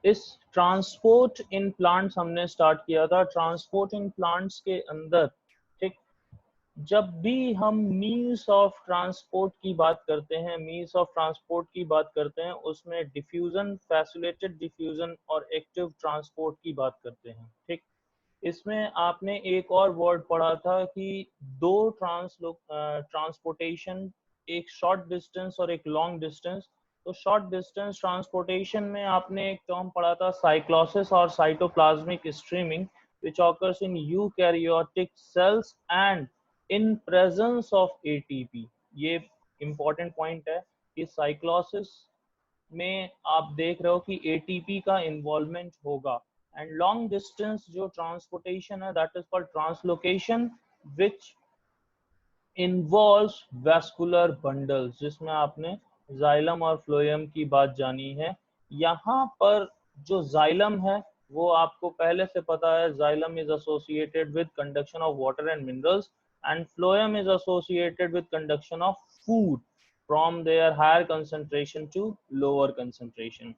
इस transport in plants हमने start किया था। ट्रांसपोर्ट इन प्लांट्स के अंदर, ठीक, जब भी हम मीन्स ऑफ ट्रांसपोर्ट की बात करते हैं, मीन्स ऑफ ट्रांसपोर्ट की बात करते हैं, उसमें डिफ्यूजन, फैसिलिटेड डिफ्यूजन और एक्टिव ट्रांसपोर्ट की बात करते हैं। ठीक, इसमें आपने एक और वर्ड पढ़ा था कि दो ट्रांसपोर्टेशन, एक शॉर्ट डिस्टेंस और एक लॉन्ग डिस्टेंस। तो शॉर्ट डिस्टेंस ट्रांसपोर्टेशन में आपने एक टर्म पढ़ा था साइक्लोसिस और cytoplasmic streaming, which occurs in eukaryotic cells and in presence of ATP। ये important point है कि साइक्लोसिस में आप देख रहे हो कि ATP का इन्वॉल्वमेंट होगा। एंड लॉन्ग डिस्टेंस जो ट्रांसपोर्टेशन है, that is called translocation, which involves vascular bundles, जिसमें आपने जाइलम और फ्लोएम की बात जानी है। यहाँ पर जो जाइलम है वो आपको पहले से पता है, xylem is associated with conduction of water and minerals, and phloem is associated with conduction of food from their higher concentration to lower concentration.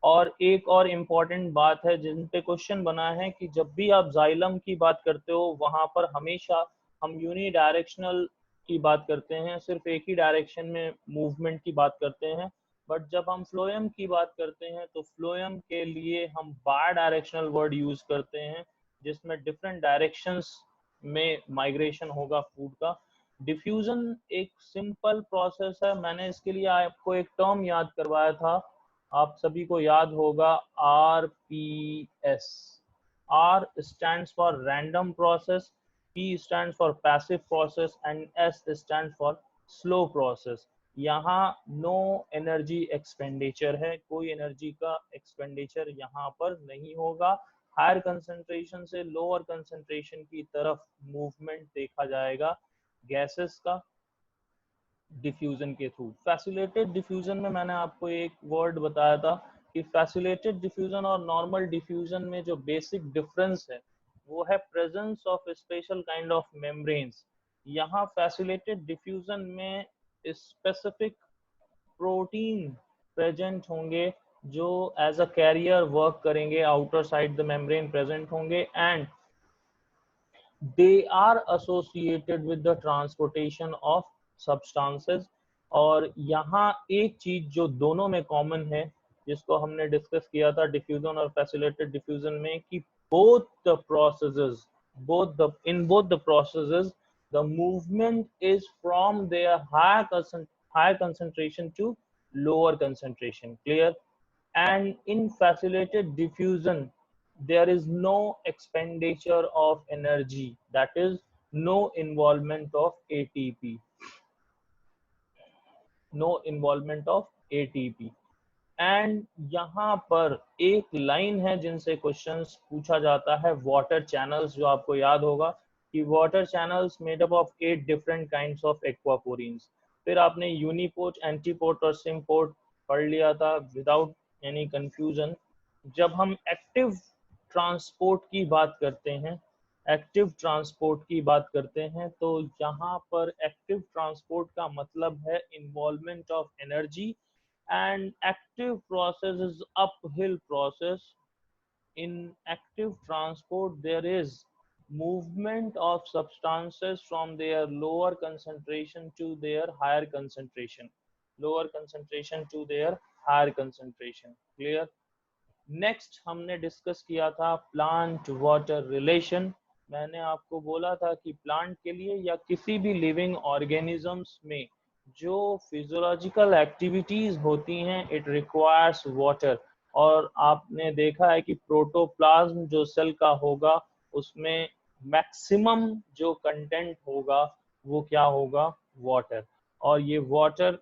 और एक और इम्पॉर्टेंट बात है जिन पे क्वेश्चन बना है कि जब भी आप जाइलम की बात करते हो वहां पर हमेशा हम यूनिडायरेक्शनल की बात करते हैं, सिर्फ एक ही डायरेक्शन में मूवमेंट की बात करते हैं। बट जब हम फ्लोएम की बात करते हैं तो फ्लोएम के लिए हम बाय डायरेक्शनल वर्ड यूज करते हैं, जिसमें डिफरेंट डायरेक्शंस में माइग्रेशन होगा फूड का। डिफ्यूजन एक सिंपल प्रोसेस है। मैंने इसके लिए आपको एक टर्म याद करवाया था, आप सभी को याद होगा, RPS। R stands for random process, P stands for passive process and S stands for slow process। यहाँ नो एनर्जी एक्सपेंडिचर है, कोई एनर्जी का एक्सपेंडिचर यहाँ पर नहीं होगा। हायर कंसंट्रेशन से लोअर कंसंट्रेशन की तरफ मूवमेंट देखा जाएगा गैसेस का डिफ्यूजन के थ्रू। फैसिलिटेड डिफ्यूजन में मैंने आपको एक वर्ड बताया था कि फैसिलिटेड डिफ्यूजन और नॉर्मल डिफ्यूजन में जो बेसिक डिफरेंस है वो है presence of special kind of membranes. यहाँ फैसिलिटेड डिफ्यूजन में स्पेसिफिक प्रोटीन प्रेजेंट होंगे जो एज अ कैरियर वर्क करेंगे, outer side the membrane present होंगे, and they are associated with the transportation of substances। और यहाँ एक चीज जो दोनों में कॉमन है, जिसको हमने डिस्कस किया था डिफ्यूजन और फैसिलिटेड डिफ्यूजन में, कि both the processes, in both the processes the movement is from their higher concentration to lower concentration, clear? And in facilitated diffusion there is no expenditure of energy, that is no involvement of ATP, no involvement of ATP। And यहाँ पर एक line है जिनसे questions पूछा जाता है, water channels, जो आपको याद होगा कि water channels made up of 8 different kinds of aquaporins. फिर आपने यूनिपोर्ट, एंटीपोर्ट और सिम्पोर्ट पढ़ लिया था विदाउट एनी कंफ्यूजन। जब हम एक्टिव ट्रांसपोर्ट की बात करते हैं, एक्टिव ट्रांसपोर्ट की बात करते हैं, तो यहाँ पर एक्टिव ट्रांसपोर्ट का मतलब है involvement of energy, and active process is uphill process। In active transport there is movement of substances from their lower concentration to their higher concentration, lower concentration to their higher concentration, clear? Next हमने discuss किया था plant water relation. मैंने आपको बोला था कि plant के लिए या किसी भी लिविंग ऑर्गेनिजम्स में जो फिजियोलॉजिकल एक्टिविटीज होती हैं, इट रिक्वायर्स वाटर। और आपने देखा है कि प्रोटोप्लाज्म जो सेल का होगा उसमें मैक्सिमम जो कंटेंट होगा वो क्या होगा, वाटर। और ये वाटर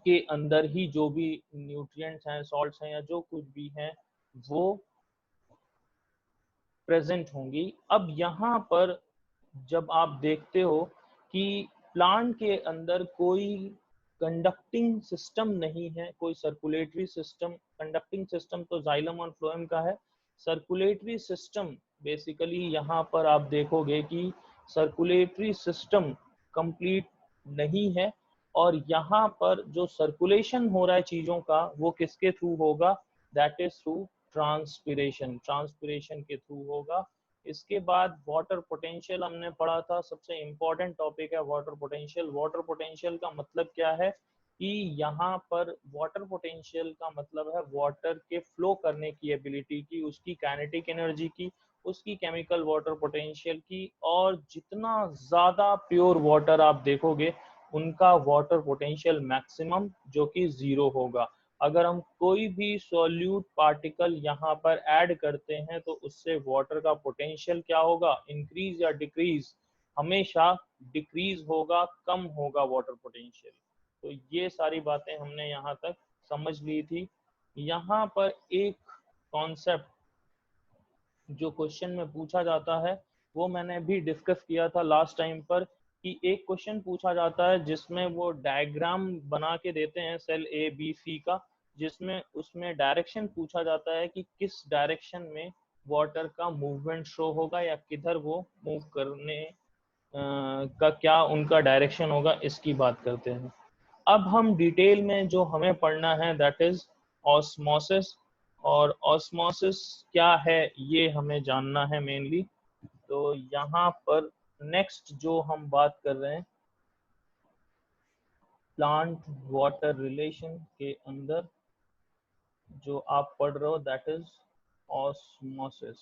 के अंदर ही जो भी न्यूट्रिएंट्स हैं, सॉल्ट्स हैं या जो कुछ भी हैं वो प्रेजेंट होंगी। अब यहाँ पर जब आप देखते हो कि प्लांट के अंदर कोई कंडक्टिंग सिस्टम नहीं है, कोई सर्कुलेटरी सिस्टम, कंडक्टिंग सिस्टम तो जाइलम और फ्लोएम का है। सर्कुलेटरी सिस्टम बेसिकली यहाँ पर आप देखोगे कि सर्कुलेटरी सिस्टम कंप्लीट नहीं है। और यहाँ पर जो सर्कुलेशन हो रहा है चीजों का वो किसके थ्रू होगा, that is through transpiration, transpiration के थ्रू होगा। इसके बाद वाटर पोटेंशियल हमने पढ़ा था, सबसे इंपॉर्टेंट टॉपिक है वाटर पोटेंशियल। वाटर पोटेंशियल का मतलब क्या है कि यहाँ पर वाटर पोटेंशियल का मतलब है वाटर के फ्लो करने की एबिलिटी की, उसकी काइनेटिक एनर्जी की, उसकी केमिकल वाटर पोटेंशियल की, और जितना ज्यादा प्योर वाटर आप देखोगे उनका वाटर पोटेंशियल मैक्सिमम जो कि 0 होगा। अगर हम कोई भी सॉल्यूट पार्टिकल यहाँ पर ऐड करते हैं तो उससे वाटर का पोटेंशियल क्या होगा, इंक्रीज या डिक्रीज, हमेशा डिक्रीज होगा, कम होगा वाटर पोटेंशियल। तो ये सारी बातें हमने यहाँ तक समझ ली थी। यहाँ पर एक कॉन्सेप्ट जो क्वेश्चन में पूछा जाता है वो मैंने भी डिस्कस किया था लास्ट टाइम पर, कि एक क्वेश्चन पूछा जाता है जिसमें वो डायग्राम बना के देते हैं सेल ए बी सी का, जिसमें उसमें डायरेक्शन पूछा जाता है कि किस डायरेक्शन में वाटर का मूवमेंट शो होगा या किधर वो मूव करने का क्या उनका डायरेक्शन होगा, इसकी बात करते हैं। अब हम डिटेल में जो हमें पढ़ना है दैट इज ऑस्मोसिस, और ऑस्मोसिस क्या है ये हमें जानना है मेनली। तो यहाँ पर नेक्स्ट जो हम बात कर रहे हैं प्लांट वाटर रिलेशन के अंदर जो आप पढ़ रहे हो दैट इज ऑस्मोसिस।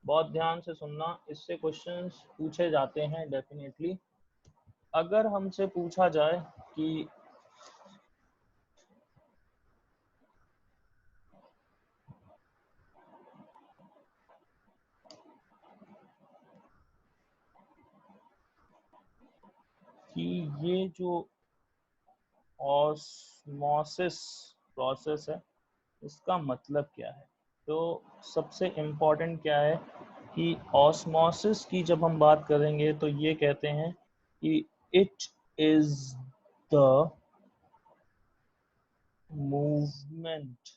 बहुत ध्यान से सुनना, इससे क्वेश्चंस पूछे जाते हैं डेफिनेटली। अगर हमसे पूछा जाए कि ये जो ऑस्मोसिस प्रोसेस है इसका मतलब क्या है, तो सबसे इम्पोर्टेंट क्या है कि ऑस्मोसिस की जब हम बात करेंगे तो ये कहते हैं कि it is the movement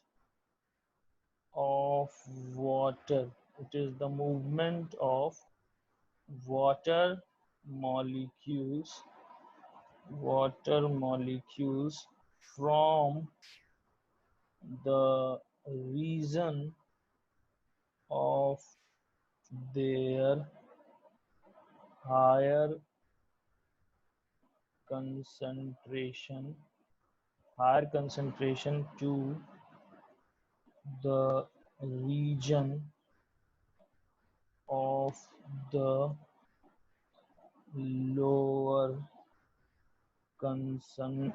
of water, it is the movement of water molecules from the region of their higher concentration to the region of the lower concentration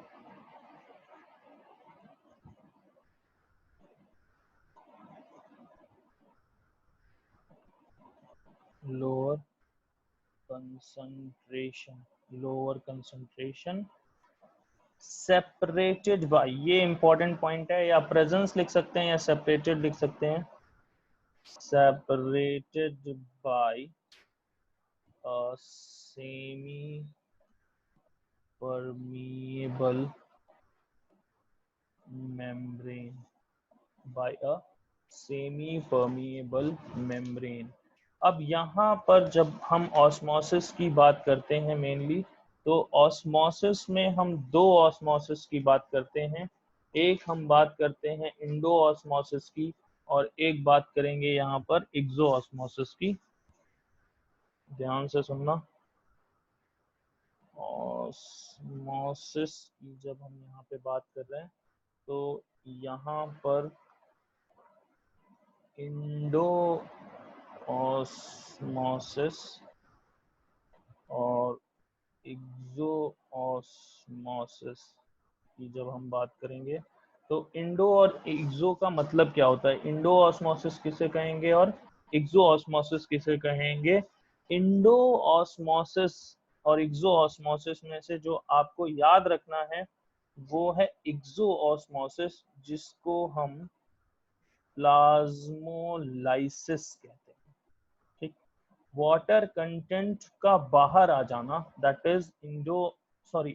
separated by, ये इंपॉर्टेंट पॉइंट है, या presence लिख सकते हैं या separated लिख सकते हैं, separated by a semi permeable membrane, by a semi permeable membrane। अब यहाँ पर जब हम ऑस्मोसिस की बात करते हैं मेनली, तो ऑस्मोसिस में हम दो ऑस्मोसिस की बात करते हैं। एक हम बात करते हैं इंडो ऑस्मोसिस की, और एक बात करेंगे यहाँ पर एक्सो ऑस्मोसिस की। ध्यान से सुनना, ऑस्मोसिस की जब हम यहाँ पे बात कर रहे हैं तो यहाँ पर इंडो ऑस्मोसिस और एक्सो ऑस्मोसिस की जब हम बात करेंगे तो इंडो और एक्सो का मतलब क्या होता है, इंडो ऑस्मोसिस किसे कहेंगे और एक्सो ऑस्मोसिस किसे कहेंगे। इंडो ऑस्मोसिस और एक्सो ऑस्मोसिस में से जो आपको याद रखना है वो है एक्सो ऑस्मोसिस, जिसको हम प्लाज्मोलाइसिस कहते हैं। ठीक, वाटर कंटेंट का बाहर आ जाना दैट इज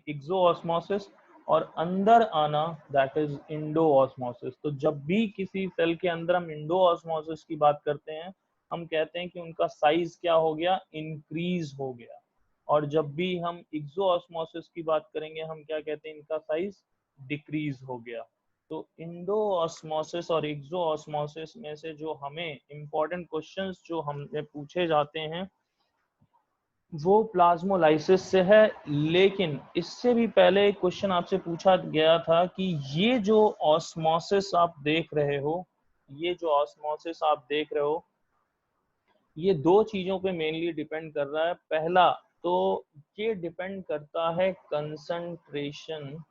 एक्सो ऑस्मोसिस, और अंदर आना दैट इज इंडो ऑस्मोसिस। तो जब भी किसी सेल के अंदर हम इंडो ऑस्मोसिस की बात करते हैं हम कहते हैं कि उनका साइज क्या हो गया, इंक्रीज हो गया। और जब भी हम एक्सो ऑस्मोसिस की बात करेंगे हम क्या कहते हैं, इनका साइज डिक्रीज हो गया। तो इंडो ऑस्मोसिस और एक्सो ऑस्मोसिस में से जो हमें इम्पोर्टेंट क्वेश्चंस जो हमने पूछे जाते हैं वो प्लाज्मोलाइसिस से है। लेकिन इससे भी पहले एक क्वेश्चन आपसे पूछा गया था कि ये जो ऑस्मोसिस आप देख रहे हो, ये जो ऑस्मोसिस आप देख रहे हो, ये दो चीजों पे मेनली डिपेंड कर रहा है। पहला तो ये डिपेंड करता है concentration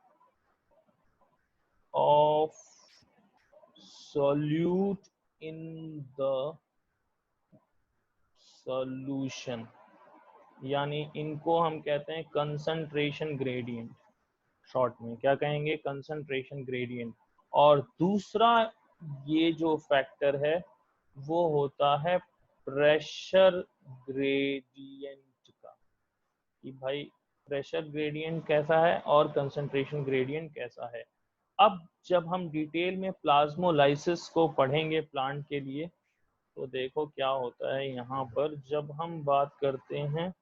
of solute in the solution, यानी इनको हम कहते हैं कंसंट्रेशन ग्रेडियंट। शॉर्ट में क्या कहेंगे? Concentration gradient. और दूसरा ये जो फैक्टर है वो होता है प्रेशर ग्रेडियंट का, कि भाई प्रेशर ग्रेडियंट कैसा है और कंसंट्रेशन ग्रेडियंट कैसा है। अब जब हम डिटेल में प्लाज्मोलाइसिस को पढ़ेंगे प्लांट के लिए, तो देखो क्या होता है यहाँ पर। जब हम बात करते हैं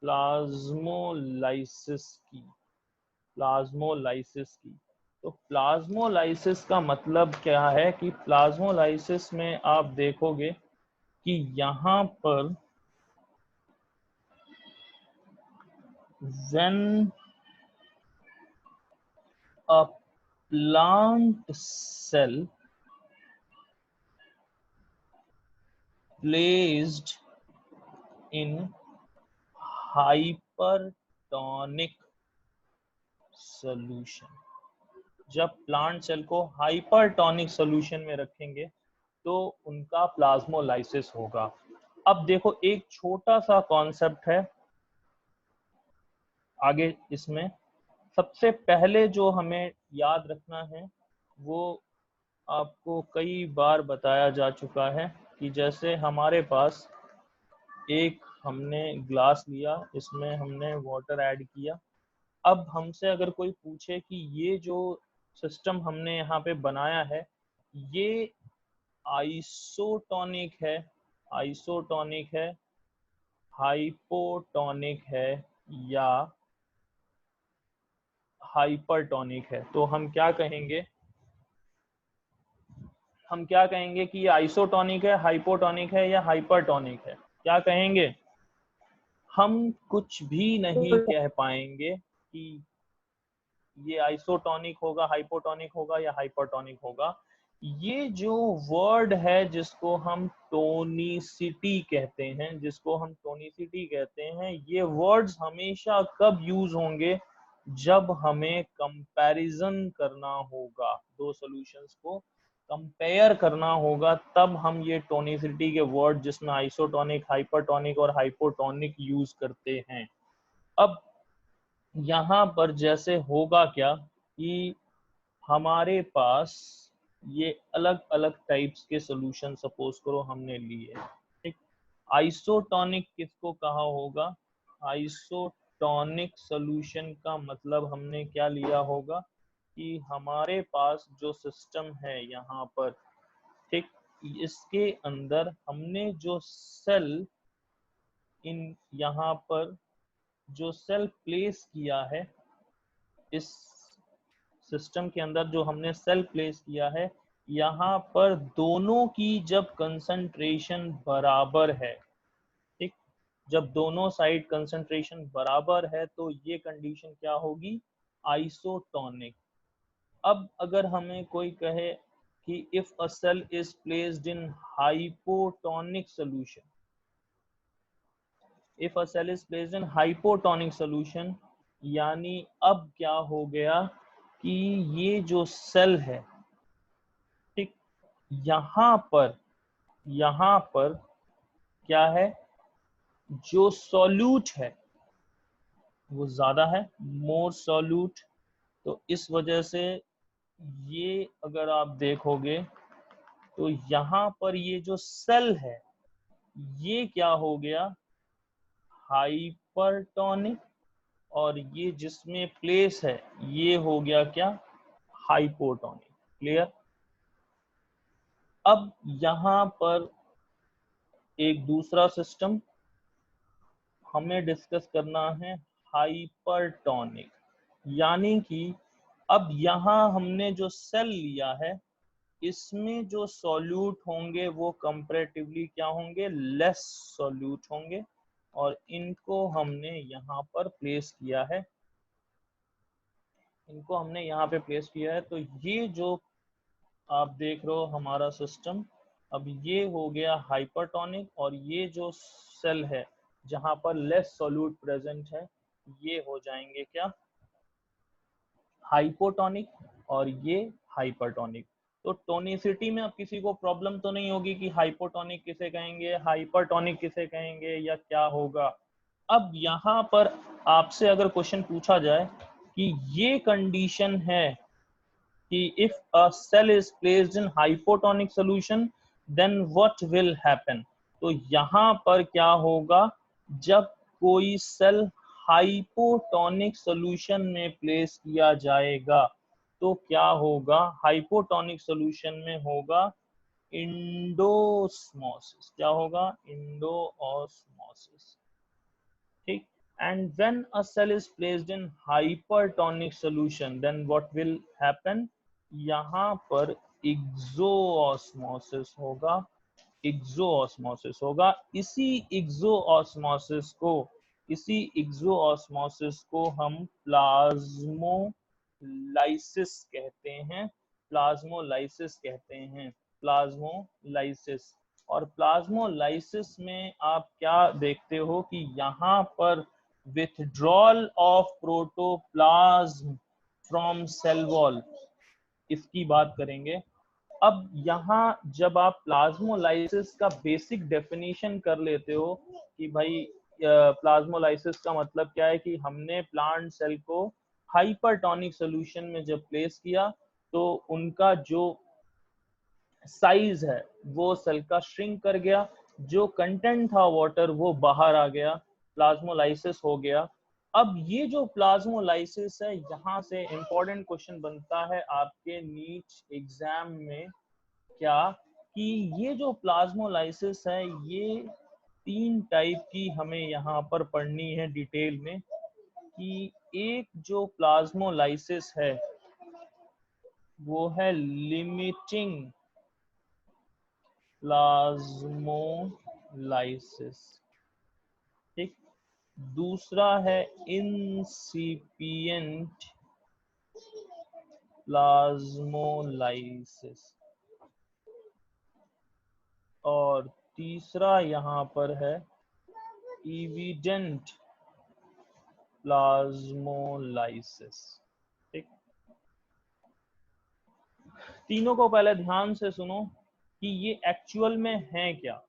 प्लाज्मोलाइसिस की, प्लाज्मोलाइसिस की, तो प्लाज्मोलाइसिस का मतलब क्या है कि प्लाज्मोलाइसिस में आप देखोगे कि यहाँ पर when a plant cell placed in hypertonic solution, जब प्लांट सेल को हाइपरटोनिक सोल्यूशन में रखेंगे तो उनका प्लाज्मोलाइसिस होगा। अब देखो एक छोटा सा कॉन्सेप्ट है आगे इसमें। सबसे पहले जो हमें याद रखना है वो आपको कई बार बताया जा चुका है कि जैसे हमारे पास एक हमने ग्लास लिया, इसमें हमने वाटर ऐड किया। अब हमसे अगर कोई पूछे कि ये जो सिस्टम हमने यहाँ पे बनाया है ये आइसोटोनिक है, आइसोटोनिक है, हाइपोटोनिक है या हाइपरटोनिक है, तो हम क्या कहेंगे? हम क्या कहेंगे कि ये आइसोटोनिक है, हाइपोटोनिक है या हाइपरटोनिक है? क्या कहेंगे? हम कुछ भी नहीं कह पाएंगे कि ये आइसोटोनिक होगा, हाइपोटोनिक होगा या हाइपरटोनिक होगा। ये जो वर्ड है जिसको हम टोनिसिटी कहते हैं, जिसको हम टोनिसिटी कहते हैं, ये वर्ड्स हमेशा कब यूज होंगे? जब हमें कंपैरिजन करना होगा, दो सॉल्यूशंस को कंपेयर करना होगा, तब हम ये टोनिसिटी के वर्ड जिसमें आइसोटोनिक, हाइपरटोनिक और हाइपोटोनिक यूज करते हैं। अब यहाँ पर जैसे होगा क्या कि हमारे पास ये अलग अलग टाइप्स के सॉल्यूशन सपोज करो हमने लिए, ठीक। आइसोटोनिक किसको कहा होगा? आइसोटोनिक सॉल्यूशन का मतलब हमने क्या लिया होगा कि हमारे पास जो सिस्टम है यहाँ पर, ठीक, इसके अंदर हमने जो सेल इन यहाँ पर जो सेल प्लेस किया है, इस सिस्टम के अंदर जो हमने सेल प्लेस किया है, यहाँ पर दोनों की जब कंसंट्रेशन बराबर है, ठीक, जब दोनों साइड कंसंट्रेशन बराबर है तो ये कंडीशन क्या होगी? आइसोटोनिक। अब अगर हमें कोई कहे कि if a cell is placed in hypotonic solution, if a cell is placed in hypotonic solution, यानी अब क्या हो गया कि ये जो सेल है, ठीक, यहाँ पर क्या है? जो सॉल्यूट है वो ज्यादा है, मोर सॉल्यूट। तो इस वजह से ये अगर आप देखोगे तो यहाँ पर ये जो सेल है ये क्या हो गया? हाइपरटोनिक। और ये जिसमें प्लेस है ये हो गया क्या? हाइपोटोनिक। क्लियर? अब यहाँ पर एक दूसरा सिस्टम हमें डिस्कस करना है, हाइपरटोनिक। यानी कि अब यहाँ हमने जो सेल लिया है इसमें जो सॉल्यूट होंगे वो कंपैरेटिवली क्या होंगे, लेस सॉल्यूट होंगे, और इनको हमने यहाँ पर प्लेस किया है, इनको हमने यहाँ पे प्लेस किया है। तो ये जो आप देख रहे हो हमारा सिस्टम, अब ये हो गया हाइपरटोनिक, और ये जो सेल है जहां पर लेस सॉल्यूट प्रेजेंट है ये हो जाएंगे क्या, हाइपोटोनिक, और ये हाइपरटोनिक। तो टोनिसिटी में अब किसी को प्रॉब्लम तो नहीं होगी कि हाइपोटोनिक किसे कहेंगे, हाइपरटोनिक किसे कहेंगे, या क्या होगा। अब यहाँ पर आपसे अगर क्वेश्चन पूछा जाए कि ये कंडीशन है कि if a cell is placed in hypotonic solution then what will happen, तो यहाँ पर क्या होगा, जब कोई सेल हाइपोटोनिक सॉल्यूशन में प्लेस किया जाएगा तो क्या होगा, हाइपोटोनिक सॉल्यूशन में होगा इंडोस्मोसिस, क्या होगा, इंडोऑस्मोसिस, ठीक। And when a cell is placed in hypertonic solution then what will happen, यहाँ पर एक्सोऑस्मोसिस होगा, एक्सोऑस्मोसिस होगा। इसी एक्सोऑस्मोसिस को हम प्लाज्मोलाइसिस कहते हैं, प्लाज्मोलाइसिस कहते हैं, प्लाज्मोलाइसिस। और प्लाज्मोलाइसिस में आप क्या देखते हो कि यहाँ पर withdrawal of protoplasm from cell wall, इसकी बात करेंगे। अब यहाँ जब आप प्लाज्मोलाइसिस का बेसिक डेफिनेशन कर लेते हो कि भाई प्लाज्मोलाइसिस का मतलब क्या है, कि हमने प्लांट सेल को हाइपरटोनिक सॉल्यूशन में जब प्लेस किया तो उनका जो साइज है वो सेल का श्रिंक कर गया, जो कंटेंट था वाटर वो बाहर आ गया, प्लाज्मोलाइसिस हो गया। अब ये जो प्लाज्मोलाइसिस है, यहाँ से इंपॉर्टेंट क्वेश्चन बनता है आपके नीट एग्जाम में, क्या कि ये जो प्लाज्मोलाइसिस है ये 3 टाइप की हमें यहाँ पर पढ़नी है डिटेल में, कि एक जो प्लाज्मोलाइसिस है वो है लिमिटिंग प्लाज्मोलाइसिस, ठीक। दूसरा है इंसिपिएंट प्लाज्मोलाइसिस, और तीसरा यहाँ पर है इविडेंट प्लाज्मोलाइसिस, ठीक। तीनों को पहले ध्यान से सुनो कि ये एक्चुअल में है क्या।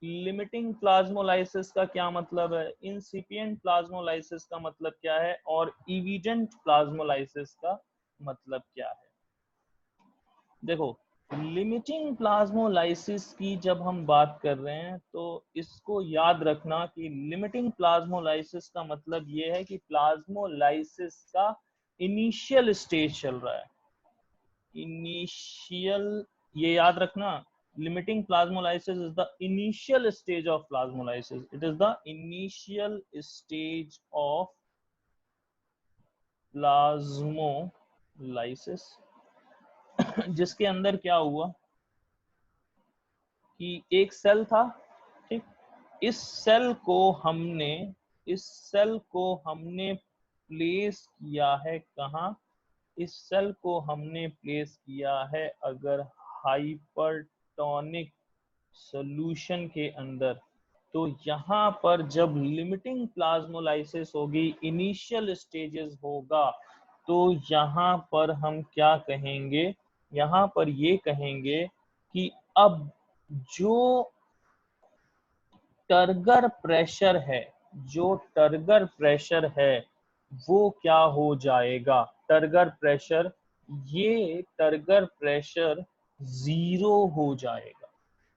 लिमिटिंग प्लाज्मोलाइसिस का क्या मतलब है, इंसिपिएंट प्लाज्मोलाइसिस का मतलब क्या है, और इविडेंट प्लाज्मोलाइसिस का मतलब क्या है। देखो, लिमिटिंग प्लाज्मोलाइसिस की जब हम बात कर रहे हैं तो इसको याद रखना कि लिमिटिंग प्लाज्मोलाइसिस का मतलब ये है कि प्लाज्मोलाइसिस का इनिशियल स्टेज चल रहा है, इनिशियल, ये याद रखना, limiting plasmolysis is the initial stage of plasmolysis, it is the initial stage of plasmolysis जिसके अंदर क्या हुआ कि एक सेल था, ठीक। इस सेल को हमने प्लेस किया है कहाँ, इस सेल को हमने प्लेस किया है अगर हाइपरटोनिक सॉल्यूशन के अंदर। तो यहाँ पर जब लिमिटिंग प्लाज्मोलाइसिस होगी, इनिशियल स्टेजेस होगा, तो यहाँ पर हम क्या कहेंगे, यहाँ पर ये कहेंगे कि अब जो टर्गर प्रेशर है, जो टर्गर प्रेशर है वो क्या हो जाएगा, टर्गर प्रेशर, ये टर्गर प्रेशर 0 हो जाएगा।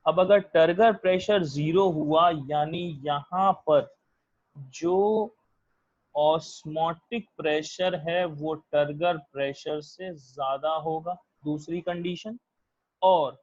अब अगर टर्गर प्रेशर 0 हुआ यानी यहाँ पर जो ऑस्मोटिक प्रेशर है वो टर्गर प्रेशर से ज्यादा होगा, दूसरी कंडीशन। और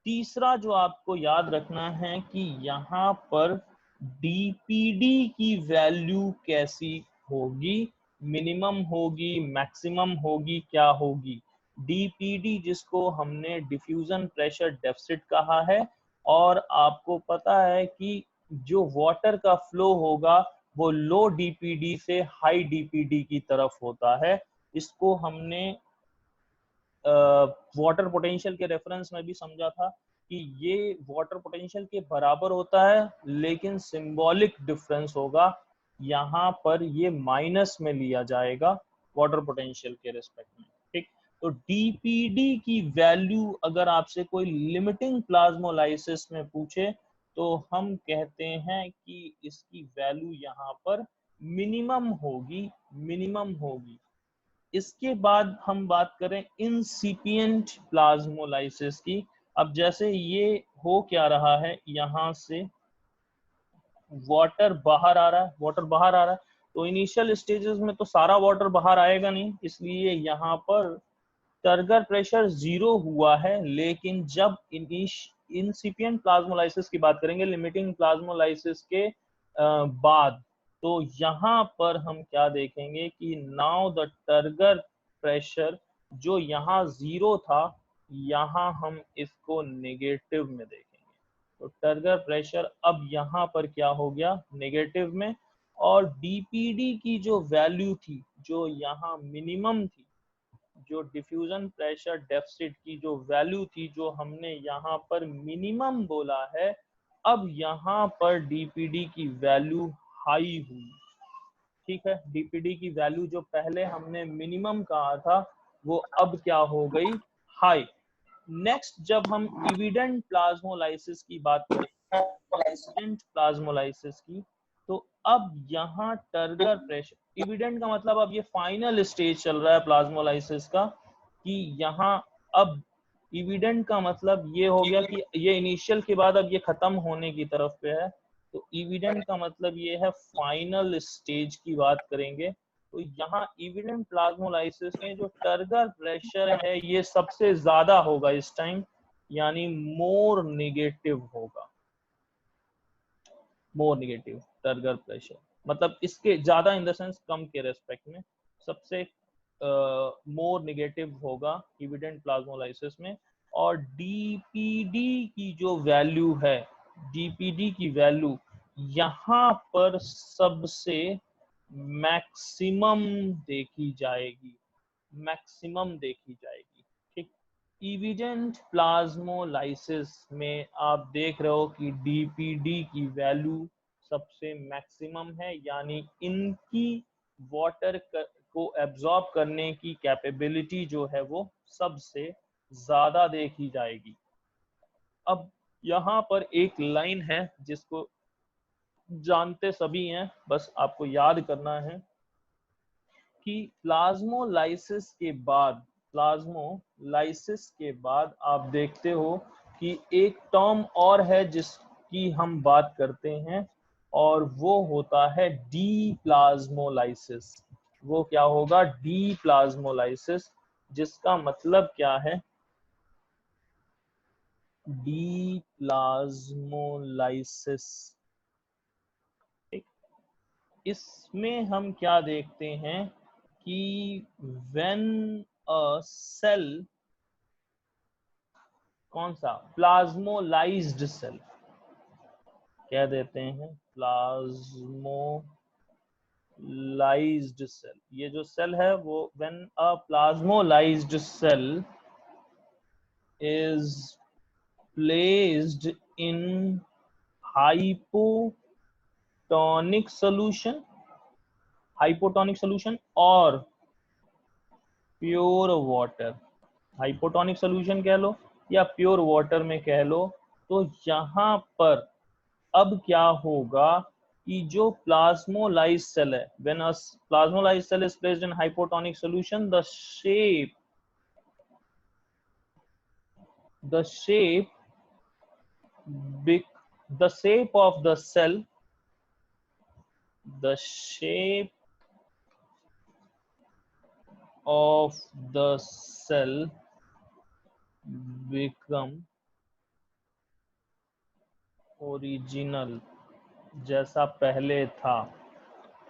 तीसरा जो आपको याद रखना है कि यहाँ पर डीपीडी की वैल्यू कैसी होगी, मिनिमम होगी, मैक्सिमम होगी, क्या होगी? डीपीडी, जिसको हमने डिफ्यूजन प्रेशर डेफिसिट कहा है, और आपको पता है कि जो वाटर का फ्लो होगा वो लो डीपीडी से हाई डीपीडी की तरफ होता है। इसको हमने वाटर पोटेंशियल के रेफरेंस में भी समझा था कि ये वाटर पोटेंशियल के बराबर होता है, लेकिन सिंबॉलिक डिफरेंस होगा, यहाँ पर ये माइनस में लिया जाएगा वाटर पोटेंशियल के रिस्पेक्ट में। ठीक, तो डीपीडी की वैल्यू अगर आपसे कोई लिमिटिंग प्लाज्मोलाइसिस में पूछे तो हम कहते हैं कि इसकी वैल्यू यहाँ पर मिनिमम होगी, मिनिमम होगी। इसके बाद हम बात करें इंसिपिएंट प्लाज्मोलाइसिस की। अब जैसे ये हो क्या रहा है, यहाँ से वाटर बाहर आ रहा है, वाटर बाहर आ रहा है, तो इनिशियल स्टेजेस में तो सारा वाटर बाहर आएगा नहीं, इसलिए यहाँ पर टर्गर प्रेशर 0 हुआ है। लेकिन जब इंसिपिएंट प्लाज्मोलाइसिस की बात करेंगे, लिमिटिंग प्लाज्मोलाइसिस के बाद, तो यहाँ पर हम क्या देखेंगे कि नाउ द टर्गर प्रेशर जो यहाँ 0 था, यहाँ हम इसको नेगेटिव में देखेंगे। तो टर्गर प्रेशर अब यहाँ पर क्या हो गया, नेगेटिव में। और डीपीडी की जो वैल्यू थी, जो यहाँ मिनिमम थी, जो डिफ्यूजन प्रेशर डेफिसिट की जो वैल्यू थी, जो हमने यहाँ पर मिनिमम बोला है, अब यहाँ पर डीपीडी की वैल्यू हाई हुई। ठीक है, डीपीडी की वैल्यू जो पहले हमने मिनिमम कहा था वो अब क्या हो गई, हाई। नेक्स्ट, जब हम इविडेंट प्लाज्मोलाइसिस की बात करें, इविडेंट प्लाज्मोलाइसिस की, तो अब यहाँ टर्गर प्रेशर, इविडेंट का मतलब अब ये फाइनल स्टेज चल रहा है प्लाज्मोलाइसिस का, कि यहाँ अब इविडेंट का मतलब ये हो गया कि ये इनिशियल के बाद अब ये खत्म होने की तरफ पे है। तो इविडेंट का मतलब ये है फाइनल स्टेज की बात करेंगे। तो यहाँ इविडेंट प्लाज्मोलाइसिस में जो टर्गर प्रेशर है ये सबसे ज्यादा होगा इस टाइम, यानी मोर नेगेटिव होगा, मोर नेगेटिव टर्गर प्रेशर, मतलब इसके ज्यादा इन द सेंस कम के रेस्पेक्ट में सबसे मोर नेगेटिव होगा इविडेंट प्लाज्मोलाइसिस में। और डीपीडी की जो वैल्यू है, डीपीडी की वैल्यू यहाँ पर सबसे मैक्सिमम देखी जाएगी, मैक्सिमम देखी जाएगी। ठीक, इविडेंट प्लाज्मोलाइसिस में आप देख रहे हो कि डीपीडी की वैल्यू सबसे मैक्सिमम है, यानी इनकी वाटर को एब्जॉर्ब करने की कैपेबिलिटी जो है वो सबसे ज्यादा देखी जाएगी। अब यहाँ पर एक लाइन है जिसको जानते सभी हैं, बस आपको याद करना है कि प्लाज्मोलाइसिस के बाद, प्लाज्मोलाइसिस के बाद आप देखते हो कि एक टर्म और है जिसकी हम बात करते हैं, और वो होता है डी प्लाज्मोलाइसिस। वो क्या होगा, डी प्लाज्मोलाइसिस, जिसका मतलब क्या है, डी प्लाज्मोलाइसिस। इसमें हम क्या देखते हैं कि व्हेन अ सेल, कौन सा, प्लाज्मोलाइज्ड सेल कह देते हैं, प्लाज्मोलाइज्ड सेल, ये जो सेल है वो when a plasmolysed cell is placed in hypotonic solution, hypotonic solution और प्योर वाटर, हाइपोटोनिक सॉल्यूशन कह लो या प्योर वाटर में कह लो, तो यहाँ पर अब क्या होगा कि जो प्लाज्मोलाइज्ड सेल है, when a plasmolysed cell is placed in hypotonic solution, the shape the shape of the cell, the shape of the cell become original, जैसा पहले था।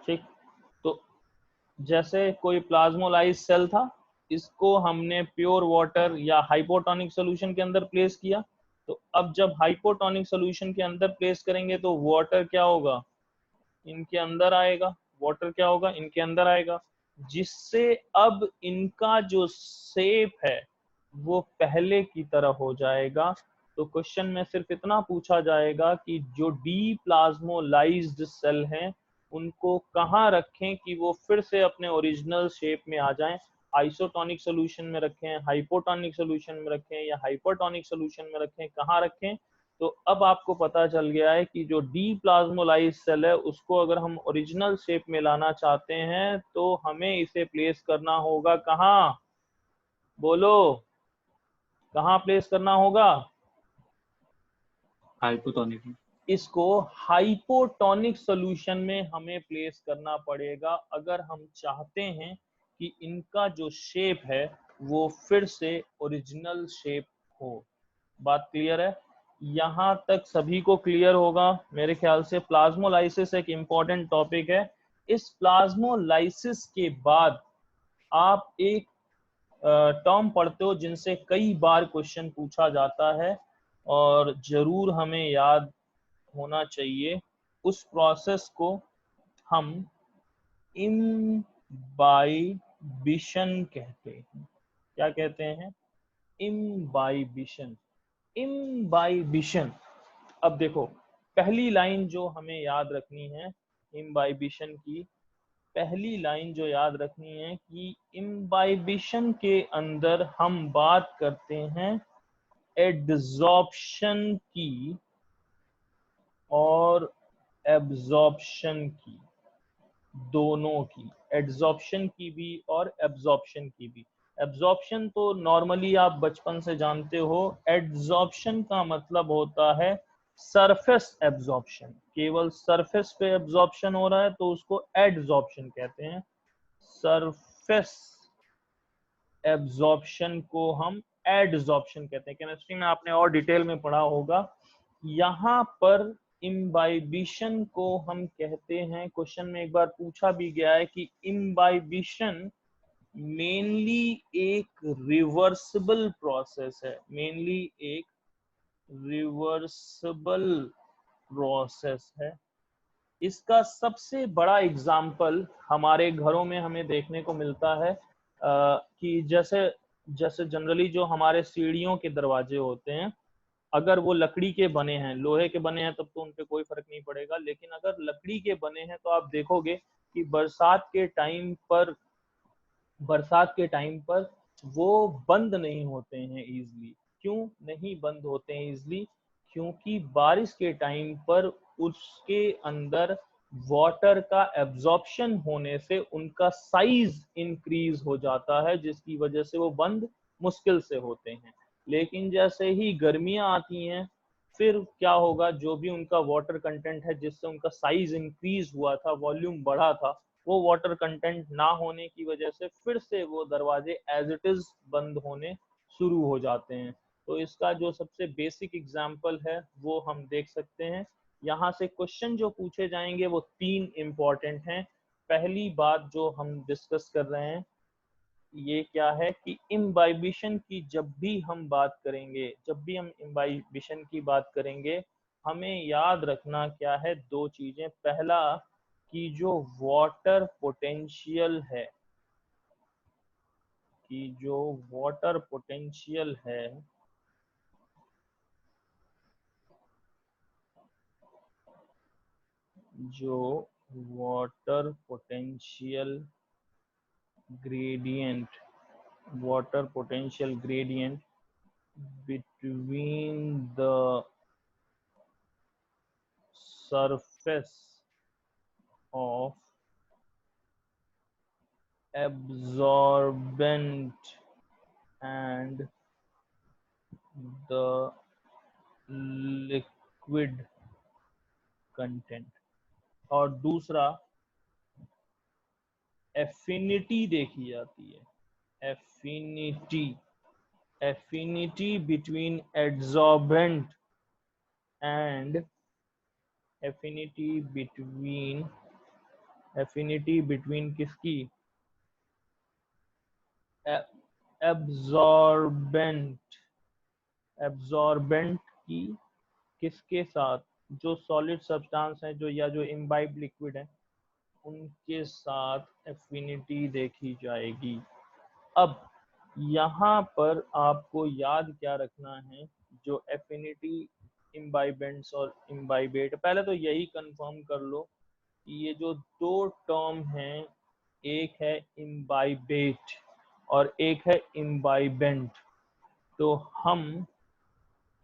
ठीक, तो जैसे कोई प्लाज्मोलाइज सेल था, इसको हमने प्योर वाटर या हाइपोटोनिक सोल्यूशन के अंदर प्लेस किया, तो अब जब हाइपोटोनिक सोल्यूशन के अंदर प्लेस करेंगे तो वाटर क्या होगा, इनके अंदर आएगा, वाटर क्या होगा, इनके अंदर आएगा, जिससे अब इनका जो शेप है वो पहले की तरह हो जाएगा। तो क्वेश्चन में सिर्फ इतना पूछा जाएगा कि जो डीप्लाज्मोलाइज्ड सेल हैं उनको कहाँ रखें कि वो फिर से अपने ओरिजिनल शेप में आ जाएं। आइसोटोनिक सोल्यूशन में रखें, हाइपोटोनिक सोल्यूशन में रखें या हाइपरटोनिक सोल्यूशन में रखें, कहाँ रखें। तो अब आपको पता चल गया है कि जो डीप्लाज्मोलाइज्ड सेल है उसको अगर हम ओरिजिनल शेप में लाना चाहते हैं तो हमें इसे प्लेस करना होगा कहाँ, बोलो कहाँ प्लेस करना होगा। हाइपोटोनिक में। इसको हाइपोटोनिक सॉल्यूशन में हमें प्लेस करना पड़ेगा अगर हम चाहते हैं कि इनका जो शेप है वो फिर से ओरिजिनल शेप हो। बात क्लियर है, यहाँ तक सभी को क्लियर होगा मेरे ख्याल से। प्लाज्मोलाइसिस एक इम्पॉर्टेंट टॉपिक है। इस प्लाज्मोलाइसिस के बाद आप एक टर्म पढ़ते हो जिनसे कई बार क्वेश्चन पूछा जाता है और जरूर हमें याद होना चाहिए। उस प्रोसेस को हम इम्बाइबिशन कहते हैं। क्या कहते हैं, इम्बाइबिशन। इम्बाइबिशन, अब देखो पहली लाइन जो हमें याद रखनी है इम्बाइबिशन की, पहली लाइन जो याद रखनी है कि इम्बाइबिशन के अंदर हम बात करते हैं एड्सॉर्प्शन की और एब्जॉर्प्शन की, दोनों की, एड्सॉर्प्शन की भी और एब्जॉर्प्शन की भी। एब्जॉर्प्शन तो नॉर्मली आप बचपन से जानते हो, एड्सॉर्प्शन का मतलब होता है सरफेस एब्जॉर्प्शन, केवल सरफेस पे एब्जॉर्प्शन हो रहा है तो उसको एडजॉर्प्शन कहते हैं। सरफेस एब्जॉर्प्शन को हम एडजॉर्प्शन कहते हैं। केमिस्ट्री में आपने और डिटेल में पढ़ा होगा। यहाँ पर इम्बाइबिशन को हम कहते हैं, क्वेश्चन में एक बार पूछा भी गया है कि इम्बाइबिशन मेनली एक रिवर्सिबल प्रोसेस है, मेनली एक रिवर्सिबल प्रोसेस है। इसका सबसे बड़ा एग्जाम्पल हमारे घरों में हमें देखने को मिलता है कि जैसे जैसे जनरली जो हमारे सीढ़ियों के दरवाजे होते हैं, अगर वो लकड़ी के बने हैं, लोहे के बने हैं तब तो उनपे कोई फर्क नहीं पड़ेगा, लेकिन अगर लकड़ी के बने हैं तो आप देखोगे कि बरसात के टाइम पर वो बंद नहीं होते हैं इजीली। क्यों नहीं बंद होते हैं इजीली, क्योंकि बारिश के टाइम पर उसके अंदर वाटर का एब्जॉर्प्शन होने से उनका साइज इंक्रीज हो जाता है, जिसकी वजह से वो बंद मुश्किल से होते हैं। लेकिन जैसे ही गर्मियां आती हैं फिर क्या होगा, जो भी उनका वाटर कंटेंट है जिससे उनका साइज इंक्रीज हुआ था, वॉल्यूम बढ़ा था, वो वाटर कंटेंट ना होने की वजह से फिर से वो दरवाजे एज इट इज बंद होने शुरू हो जाते हैं। तो इसका जो सबसे बेसिक एग्जांपल है वो हम देख सकते हैं। यहाँ से क्वेश्चन जो पूछे जाएंगे वो तीन इंपॉर्टेंट हैं। पहली बात जो हम डिस्कस कर रहे हैं ये क्या है कि इम्बाइबिशन की जब भी हम बात करेंगे, जब भी हम इम्बाइबिशन की बात करेंगे, हमें याद रखना क्या है, दो चीजें। पहला कि जो वाटर पोटेंशियल है, कि जो वाटर पोटेंशियल है जो water potential gradient, water potential gradient between the surface of absorbent and the liquid content। और दूसरा एफिनिटी देखी जाती है, affinity, affinity between adsorbent and affinity between, affinity between किसकी, एब्जॉर्बेंट, एब्जॉर्बेंट की किसके साथ, जो सॉलिड सब्सटेंस है जो या जो इम्बाइब लिक्विड है उनके साथ एफिनिटी देखी जाएगी। अब यहाँ पर आपको याद क्या रखना है, जो एफिनिटी इम्बाइबेंट्स और इम्बाइबेट, पहले तो यही कंफर्म कर लो कि ये जो दो टर्म हैं, एक है इम्बाइबेट और एक है इम्बाइबेंट, तो हम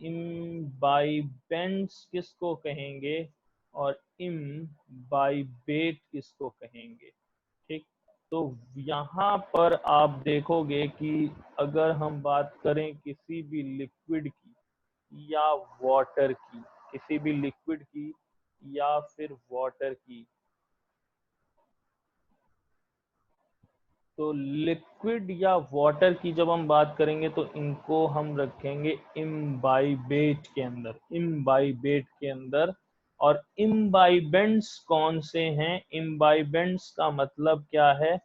इम्बाइबेंट्स किसको कहेंगे और इम्बाइबेट किसको कहेंगे। ठीक, तो यहाँ पर आप देखोगे कि अगर हम बात करें किसी भी लिक्विड की या वाटर की, किसी भी लिक्विड की या फिर वाटर की, तो लिक्विड या वाटर की जब हम बात करेंगे तो इनको हम रखेंगे इम्बाइबेट के अंदर, इम्बाइबेट के अंदर। और इम्बाइबेंट्स कौन से हैं, इम्बाइबेंट्स का मतलब क्या है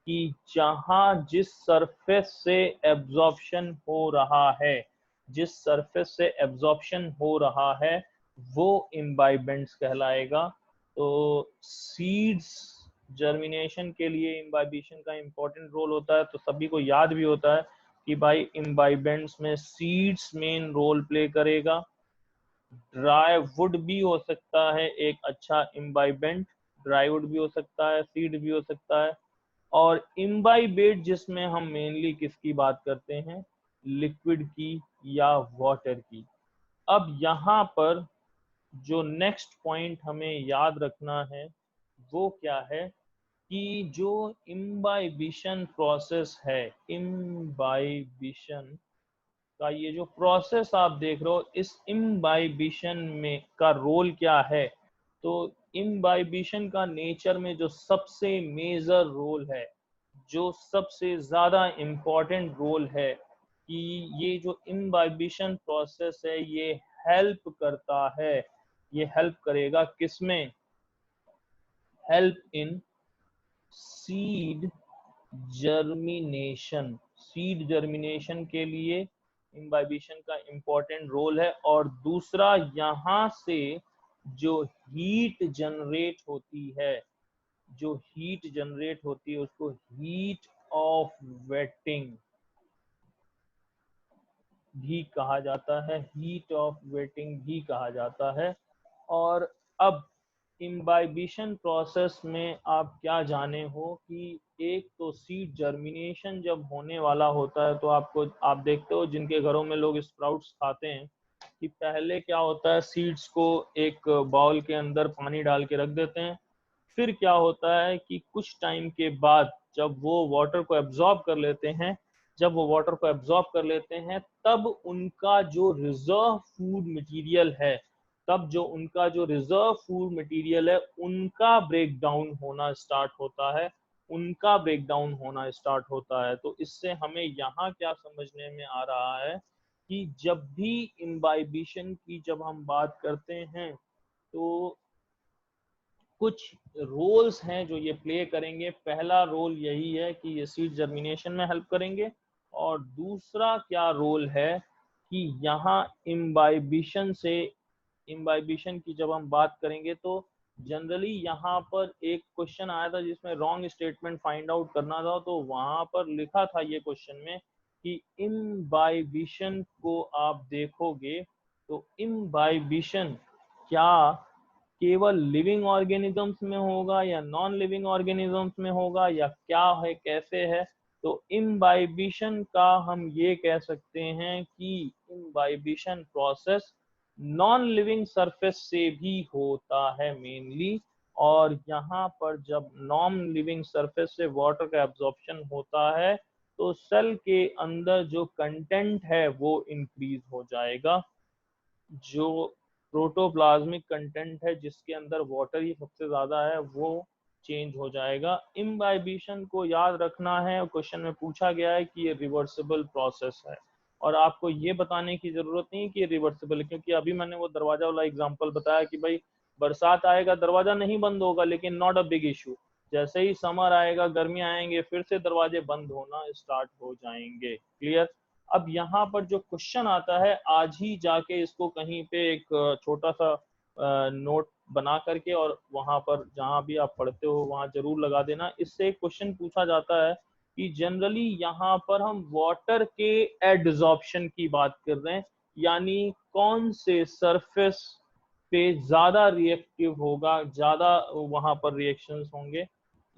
कि जहां जिस सरफेस से एब्जॉर्प्शन हो रहा है, जिस सरफेस से एब्जॉर्प्शन हो रहा है वो इम्बाइबेंट्स कहलाएगा। तो सीड्स जर्मिनेशन के लिए इम्बाइबिशन का इंपॉर्टेंट रोल होता है, तो सभी को याद भी होता है कि भाई इम्बाइबेंट्स में सीड्स मेन रोल प्ले करेगा। ड्राई वुड भी हो सकता है एक अच्छा इम्बाइबेंट, ड्राई वुड भी हो सकता है, सीड भी हो सकता है। और इम्बाइबेट जिसमें हम मेनली किसकी बात करते हैं, लिक्विड की या वाटर की। अब यहाँ पर जो नेक्स्ट पॉइंट हमें याद रखना है वो क्या है कि जो इम्बाइबिशन प्रोसेस है, इम्बाइबिशन का ये जो प्रोसेस आप देख रहे हो, इस इम्बाइबिशन में का रोल क्या है, तो इम्बाइबिशन का नेचर में जो सबसे मेजर रोल है, जो सबसे ज्यादा इम्पोर्टेंट रोल है कि ये जो इम्बाइबिशन प्रोसेस है ये हेल्प करता है, ये हेल्प करेगा किसमें, help in seed germination, seed germination के लिए इम्बाइबिशन का इंपॉर्टेंट रोल है। और दूसरा, यहाँ से जो हीट जनरेट होती है, जो हीट जनरेट होती है उसको हीट ऑफ वेटिंग भी कहा जाता है, हीट ऑफ वेटिंग भी कहा जाता है। और अब इम्बाइबिशन प्रोसेस में आप क्या जाने हो कि एक तो सीड जर्मिनेशन जब होने वाला होता है तो आपको, आप देखते हो जिनके घरों में लोग स्प्राउट्स खाते हैं कि पहले क्या होता है, सीड्स को एक बाउल के अंदर पानी डाल के रख देते हैं, फिर क्या होता है कि कुछ टाइम के बाद जब वो वाटर को एब्जॉर्ब कर लेते हैं, जब वो वाटर को एब्जॉर्ब कर लेते हैं तब उनका जो रिजर्व फूड मटेरियल है, तब जो उनका जो रिजर्व फूड मटेरियल है उनका ब्रेकडाउन होना स्टार्ट होता है, उनका ब्रेकडाउन होना स्टार्ट होता है। तो इससे हमें यहाँ क्या समझने में आ रहा है कि जब भी इम्बाइबिशन की जब हम बात करते हैं तो कुछ रोल्स हैं जो ये प्ले करेंगे। पहला रोल यही है कि ये सीड जर्मिनेशन में हेल्प करेंगे, और दूसरा क्या रोल है कि यहाँ इम्बाइबिशन से, इम्बाइबिशन की जब हम बात करेंगे तो जनरली यहाँ पर एक क्वेश्चन आया था जिसमें रॉन्ग स्टेटमेंट फाइंड आउट करना था, तो वहां पर लिखा था ये क्वेश्चन में कि इम्बाइबिशन को आप देखोगे तो इम्बाइबिशन क्या केवल लिविंग ऑर्गेनिजम्स में होगा या नॉन लिविंग ऑर्गेनिजम्स में होगा या क्या है, कैसे है। तो इम्बाइबिशन का हम ये कह सकते हैं कि imbibition process non living surface से भी होता है मेनली। और यहाँ पर जब नॉन लिविंग सरफेस से वाटर का एब्जॉर्प्शन होता है तो सेल के अंदर जो कंटेंट है वो इंक्रीज हो जाएगा, जो प्रोटोप्लाज्मिक कंटेंट है जिसके अंदर वाटर ही सबसे ज्यादा है वो चेंज हो जाएगा। इम्बाइबिशन को याद रखना है, क्वेश्चन में पूछा गया है कि ये रिवर्सिबल प्रोसेस है, और आपको ये बताने की जरूरत नहीं कि ये रिवर्सिबल है, क्योंकि अभी मैंने वो दरवाजा वाला एग्जांपल बताया कि भाई बरसात आएगा दरवाजा नहीं बंद होगा, लेकिन नॉट अ बिग इशू, जैसे ही समर आएगा, गर्मी आएंगे, फिर से दरवाजे बंद होना स्टार्ट हो जाएंगे। क्लियर? अब यहाँ पर जो क्वेश्चन आता है, आज ही जाके इसको कहीं पे एक छोटा सा नोट बना करके और वहां पर जहां भी आप पढ़ते हो वहां जरूर लगा देना। इससे एक क्वेश्चन पूछा जाता है कि जनरली यहाँ पर हम वाटर के एडजॉर्प्शन की बात कर रहे हैं, यानी कौन से सरफेस पे ज्यादा रिएक्टिव होगा, ज्यादा वहां पर रिएक्शंस होंगे,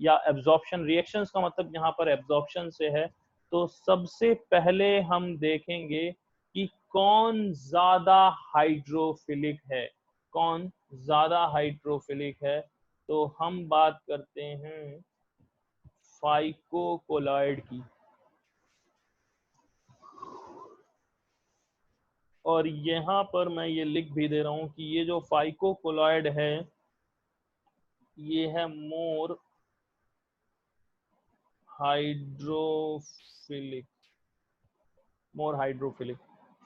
या एब्जॉर्प्शन। रिएक्शंस का मतलब यहाँ पर एब्जॉर्प्शन से है। तो सबसे पहले हम देखेंगे कि कौन ज्यादा हाइड्रोफिलिक है, कौन ज्यादा हाइड्रोफिलिक है। तो हम बात करते हैं फाइकोकोलॉइड की। और यहाँ पर मैं ये लिख भी दे रहा हूं कि ये जो फाइकोकोलॉइड है ये है मोर हाइड्रोफिलिक, मोर हाइड्रोफिलिक।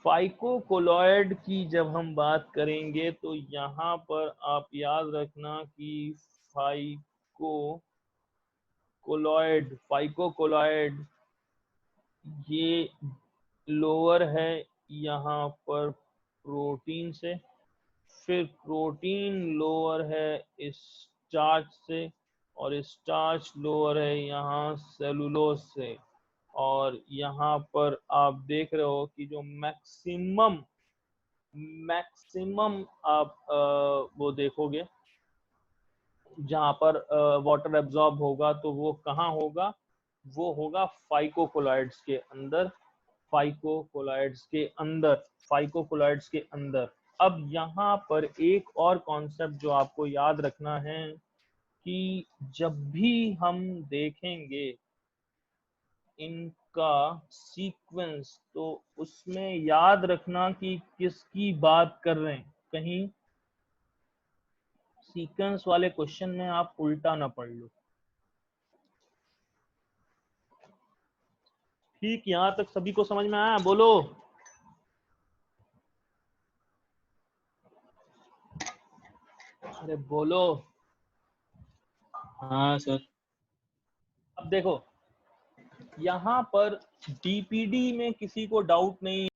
फाइकोकोलॉइड की जब हम बात करेंगे तो यहाँ पर आप याद रखना कि फाइकोकोलॉइड ये लोअर है यहाँ पर प्रोटीन से, फिर प्रोटीन लोअर है स्टार्च से, और स्टार्च लोअर है यहाँ सेलुलोज से। और यहाँ पर आप देख रहे हो कि जो मैक्सिमम मैक्सिमम आप वो देखोगे जहाँ पर वाटर एब्जॉर्ब होगा तो वो कहाँ होगा, वो होगा फाइकोकोलॉइड्स के अंदर, फाइकोकोलॉइड्स के अंदर, फाइकोकोलॉइड्स के अंदर। अब यहाँ पर एक और कॉन्सेप्ट जो आपको याद रखना है कि जब भी हम देखेंगे इनका सीक्वेंस तो उसमें याद रखना कि किसकी बात कर रहे हैं, कहीं सीक्वेंस वाले क्वेश्चन में आप उल्टा ना पढ़ लो। ठीक, यहां तक सभी को समझ में आया? बोलो। अरे बोलो। हाँ सर। अब देखो यहाँ पर डीपीडी में किसी को डाउट नहीं